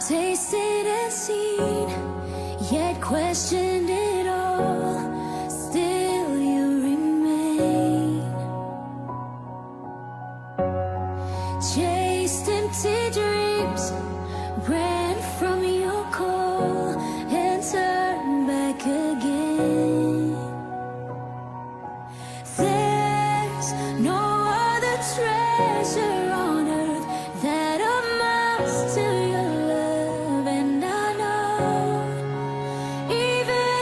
tasted and seen, yet questioned it all. Still you remain. Chased empty dreams, ran from your call, and turned back again. There's no other treasure on earth that amounts to your love, and I know even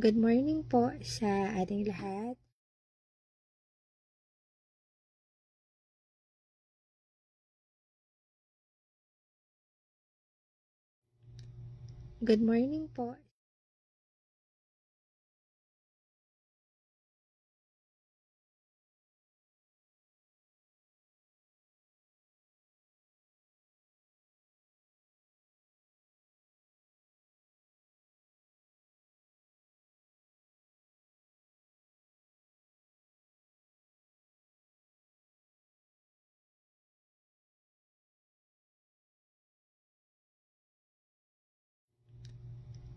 Good morning po sa ating lahat. Good morning po.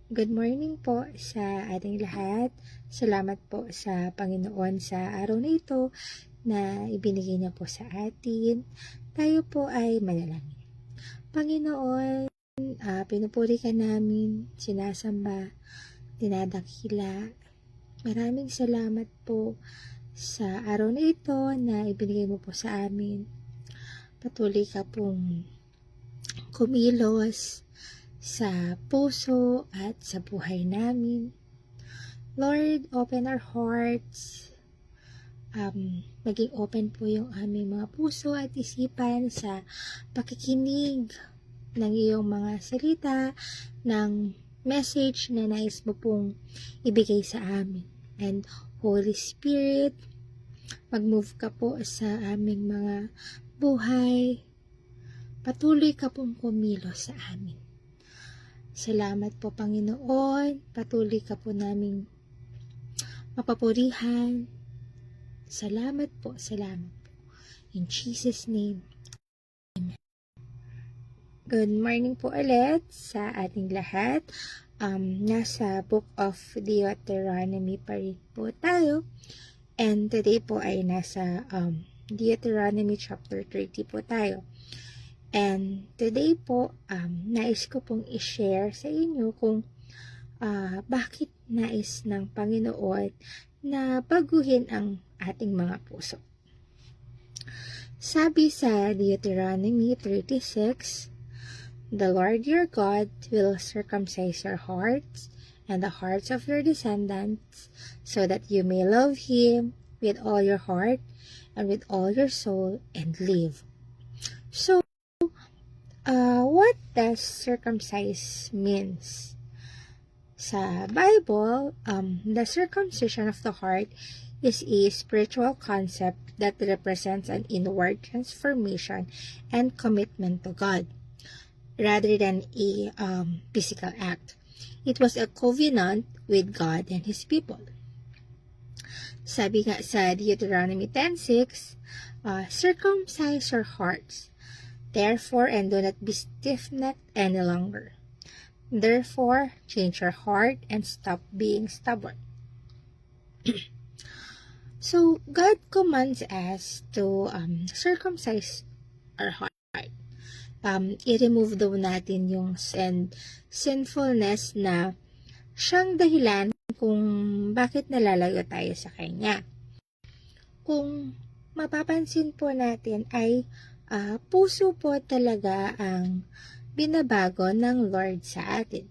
Good morning po sa ating lahat. Salamat po sa Panginoon sa araw na ito na ibinigay niya po sa atin. Tayo po ay manalangin. Panginoon, pinupuri ka namin, sinasamba, dinadakila. Maraming salamat po sa araw na ito na ibinigay mo po sa amin. Patuloy ka pong kumilos sa puso at sa buhay namin. Lord, open our hearts. Maging open po yung aming mga puso at isipan sa pakikinig ng iyong mga salita, ng message na nais mo pong ibigay sa amin. And Holy Spirit, mag-move ka po sa aming mga buhay. Patuloy ka pong kumilos sa amin. Salamat po, Panginoon. Patuloy ka po naming mapapurihan. Salamat po, salamat po. In Jesus' name, Amen. Good morning po ulit sa ating lahat. Nasa Book of Deuteronomy pa rin po tayo. And today po ay nasa Deuteronomy chapter 30 po tayo. And today po, nais ko pong i-share sa inyo kung bakit nais ng Panginoon na baguhin ang ating mga puso. Sabi sa Deuteronomy 36, "The Lord your God will circumcise your hearts and the hearts of your descendants, so that you may love Him with all your heart and with all your soul and live." So, what does circumcise means? Sa Bible, the circumcision of the heart is a spiritual concept that represents an inward transformation and commitment to God, rather than a physical act. It was a covenant with God and His people. Sabi nga sa Deuteronomy 10:6, "Circumcise your hearts, therefore, and do not be stiff-necked any longer. Therefore, change your heart and stop being stubborn." So, God commands us to circumcise our heart. I-remove daw natin yung sinfulness na siyang dahilan kung bakit nalalayo tayo sa Kanya. Kung mapapansin po natin ay puso po talaga ang binabago ng Lord sa atin.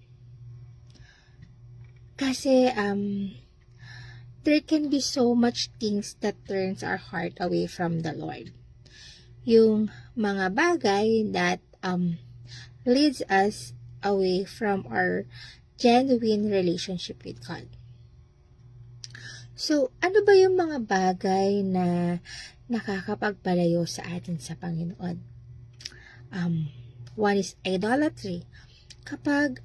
Kasi there can be so much things that turns our heart away from the Lord. Yung mga bagay that leads us away from our genuine relationship with God. So, ano ba yung mga bagay na nakakapagpalayo sa atin sa Panginoon? One is idolatry. Kapag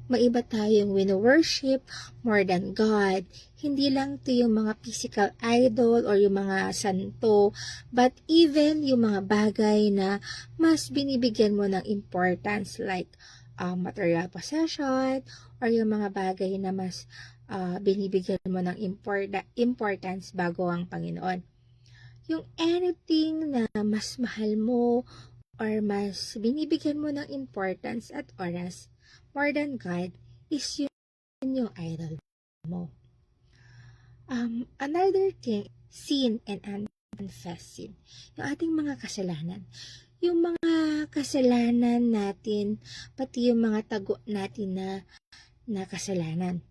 maiba tayong wino-worship more than God, hindi lang to yung mga physical idol or yung mga santo, but even yung mga bagay na mas binibigyan mo ng importance like material possession or yung mga bagay na mas binibigyan mo ng importance bago ang Panginoon. Yung anything na mas mahal mo or mas binibigyan mo ng importance at oras more than God is yun yung idol mo. Another thing, sin and unconfessed sin. Yung ating mga kasalanan. Yung mga kasalanan natin, pati yung mga tago natin na kasalanan.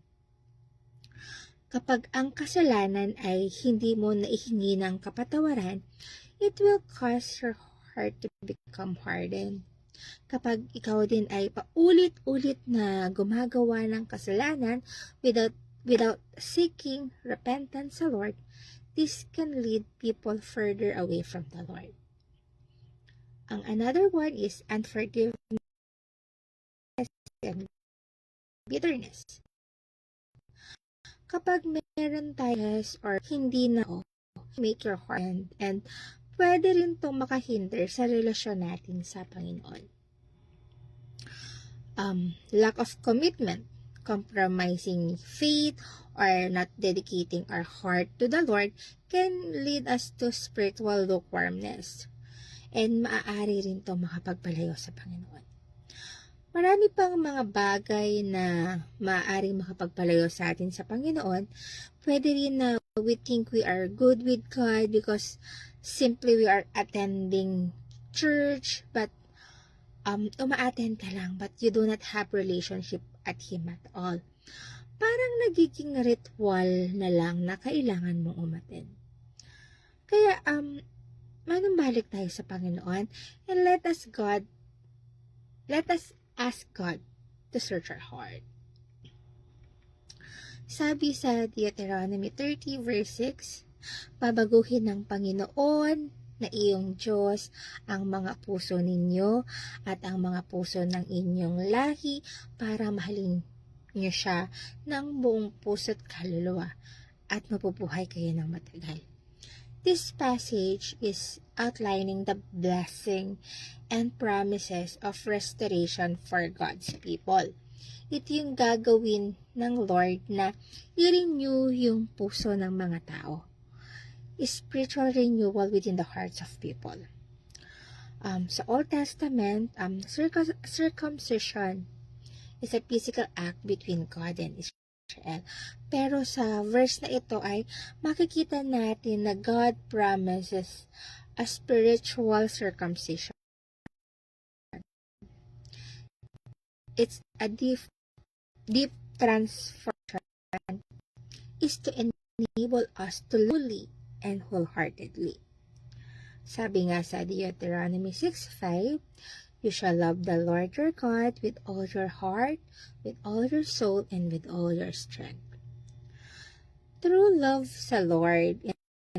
Kapag ang kasalanan ay hindi mo naihingi ng kapatawaran, it will cause your heart to become hardened. Kapag ikaw din ay paulit-ulit na gumagawa ng kasalanan without seeking repentance sa Lord, this can lead people further away from the Lord. Ang another one is unforgiveness and bitterness. Kapag meron tayo or hindi na make your heart and pwede rin itong makahinder sa relasyon natin sa Panginoon. Lack of commitment, compromising faith, or not dedicating our heart to the Lord can lead us to spiritual lukewarmness. And maaari rin ito makapagpalayo sa Panginoon. Marami pang mga bagay na maaaring makapagpalayo sa atin sa Panginoon. Pwede rin na we think we are good with God because simply we are attending church, but uma-attend ka lang, but you do not have relationship at Him at all. Parang nagiging ritual na lang na kailangan mong umattend. Kaya, manumbalik tayo sa Panginoon and let us ask God to search our heart. Sabi sa Deuteronomy 30 verse 6, babaguhin ng Panginoon na iyong Diyos ang mga puso ninyo at ang mga puso ng inyong lahi para mahalin niyo siya ng buong puso't kaluluwa at mapubuhay kayo ng matagal. This passage is outlining the blessing and promises of restoration for God's people. Ito yung gagawin ng Lord na i-renew yung puso ng mga tao. Spiritual renewal within the hearts of people. Sa Old Testament, circumcision is a physical act between God and Israel. Pero sa verse na ito ay makikita natin na God promises a spiritual circumcision. It's a deep transformation is to enable us to fully and wholeheartedly. Sabi nga sa Deuteronomy 6:5, you shall love the Lord your God with all your heart, with all your soul, and with all your strength. True love sa Lord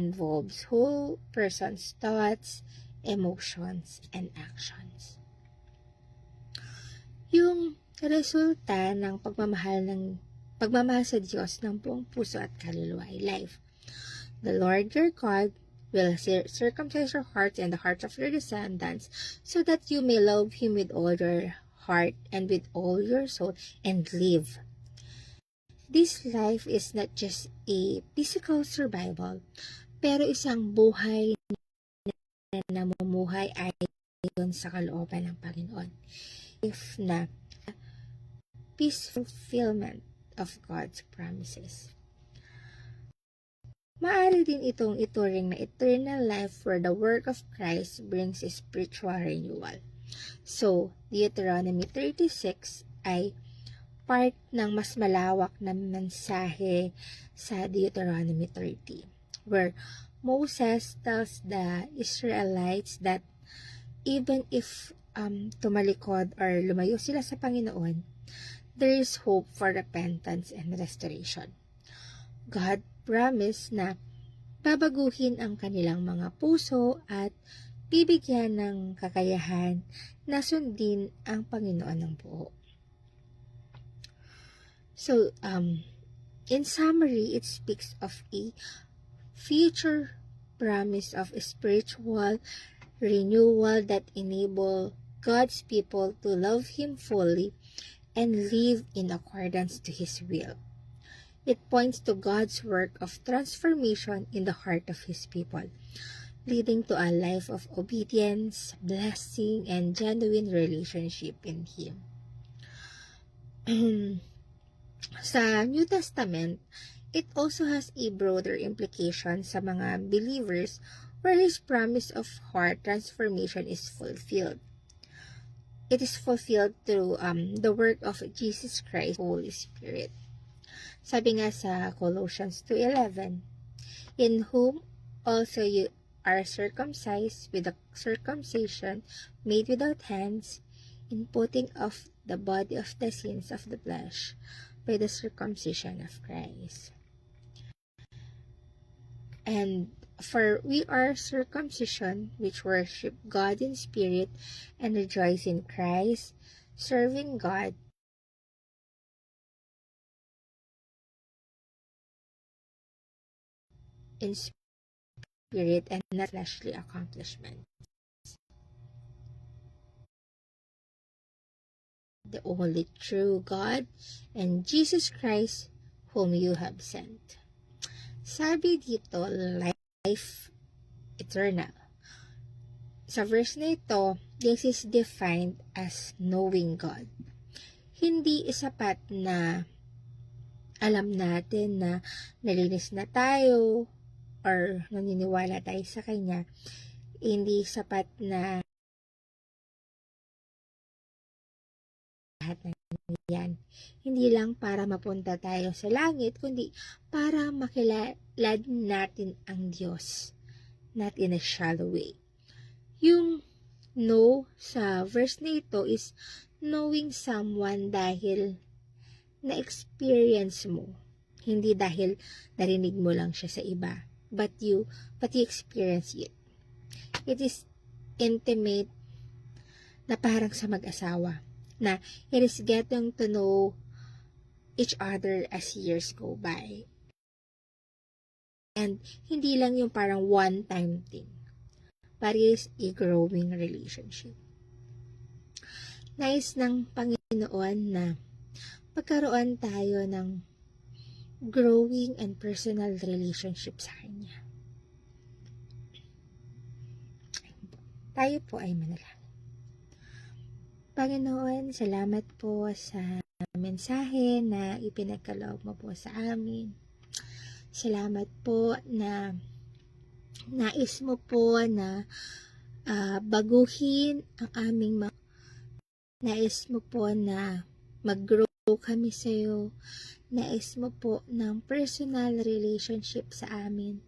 involves whole person's thoughts, emotions, and actions. Yung resulta ng pagmamahal sa Diyos ng buong puso at kaluluwa ay life. The Lord your God will circumcise your hearts and the hearts of your descendants so that you may love Him with all your heart and with all your soul and live. This life is not just a physical survival, pero isang buhay na namumuhay ayon sa kalooban ng Panginoon. If na peaceful fulfillment of God's promises. Maaari din itong ituring na eternal life where the work of Christ brings spiritual renewal. So, Deuteronomy 36 ay part ng mas malawak na mensahe sa Deuteronomy 30, where Moses tells the Israelites that even if tumalikod or lumayo sila sa Panginoon, there is hope for repentance and restoration. God promise na babaguhin ang kanilang mga puso at bibigyan ng kakayahan na sundin ang Panginoon ng buo. So, in summary, it speaks of a future promise of spiritual renewal that enable God's people to love Him fully and live in accordance to His will. It points to God's work of transformation in the heart of His people, leading to a life of obedience, blessing, and genuine relationship in Him. Sa New Testament, it also has a broader implication sa mga believers where His promise of heart transformation is fulfilled. It is fulfilled through the work of Jesus Christ, Holy Spirit. Sabi nga sa Colossians 2:11, in whom also you are circumcised with a circumcision made without hands, in putting off the body of the sins of the flesh by the circumcision of Christ. And for we are circumcision, which worship God in spirit and rejoice in Christ, serving God in spirit and not fleshly accomplishment. The only true God and Jesus Christ whom you have sent. Sabi dito, life eternal. Sa verse na ito, this is defined as knowing God. Hindi sapat na alam natin na nalinis na tayo or naniniwala tayo sa Kanya. Hindi sapat na lahat ng yan. Hindi lang para mapunta tayo sa langit, kundi para makilala natin ang Diyos. Not in a shallow way. Yung know sa verse na ito is knowing someone dahil na-experience mo. Hindi dahil narinig mo lang siya sa iba. But you experience it. It is intimate na parang sa mag-asawa. Na it is getting to know each other as years go by. And hindi lang yung parang one-time thing. But it is a growing relationship. Nais ng Panginoon na pagkaroon tayo ng growing and personal relationship sa Kanya. Tayo po ay manalangin. Panginoon, salamat po sa mensahe na ipinagkaloob mo po sa amin. Salamat po na nais mo po na baguhin ang aming mga. Nais mo po na mag-grow kami sa iyo. Nais mo po ng personal relationship sa amin.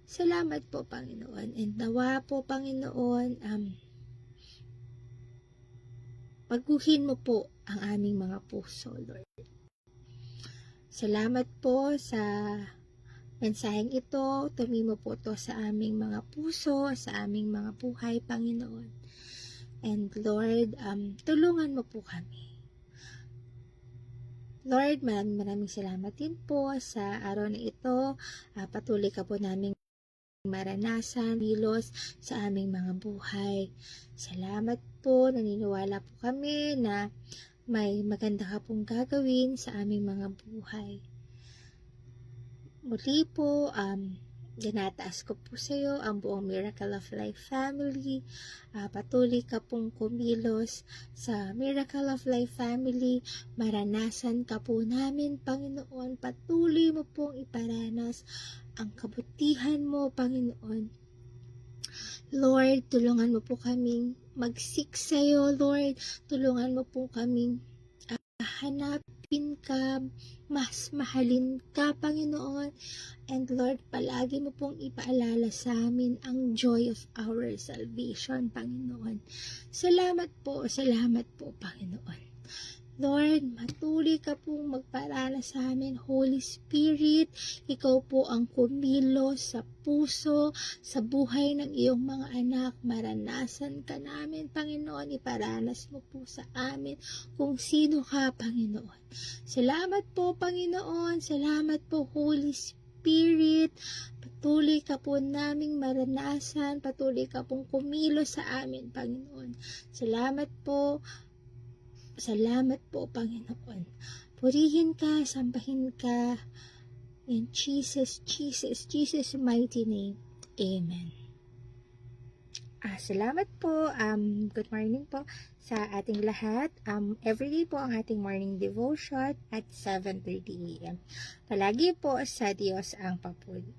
Salamat po, Panginoon. And nawa po, Panginoon, baguhin mo po ang aming mga puso, Lord. Salamat po sa mensaheng ito. Tumimo po to sa aming mga puso, sa aming mga buhay, Panginoon. And Lord, tulungan mo po kami. Lord, maraming salamat din po sa araw na ito. Patuloy ka po namin maranasan, hilos sa aming mga buhay. Salamat po, naniniwala po kami na may maganda ka pong gagawin sa aming mga buhay. Muli po, dinataas ko po sa iyo ang buong Miracle of Life family. Patuloy ka pong kumilos sa Miracle of Life family. Maranasan ka po namin, Panginoon. Patuloy mo pong iparanas ang kabutihan mo, Panginoon. Lord, tulungan mo po kaming mag-seek sa iyo, Lord. Tulungan mo po kaming hanapin ka, mas mahalin ka, Panginoon. And Lord, palagi mo pong ipaalala sa amin ang joy of our salvation, Panginoon. Salamat po, Panginoon. Lord, matuloy ka pong magparala sa amin, Holy Spirit. Ikaw po ang kumilos sa puso, sa buhay ng iyong mga anak. Maranasan ka namin, Panginoon. Iparanas mo po sa amin kung sino ka, Panginoon. Salamat po, Panginoon. Salamat po, Holy Spirit. Patuloy ka po naming maranasan. Patuloy ka pong kumilos sa amin, Panginoon. Salamat po, Panginoon. Purihin ka, sambahin ka. In Jesus' mighty name. Amen. Salamat po. Good morning po sa ating lahat. Everyday po ang ating morning devotion at 7:30 a.m. Palagi po sa Diyos ang papuri.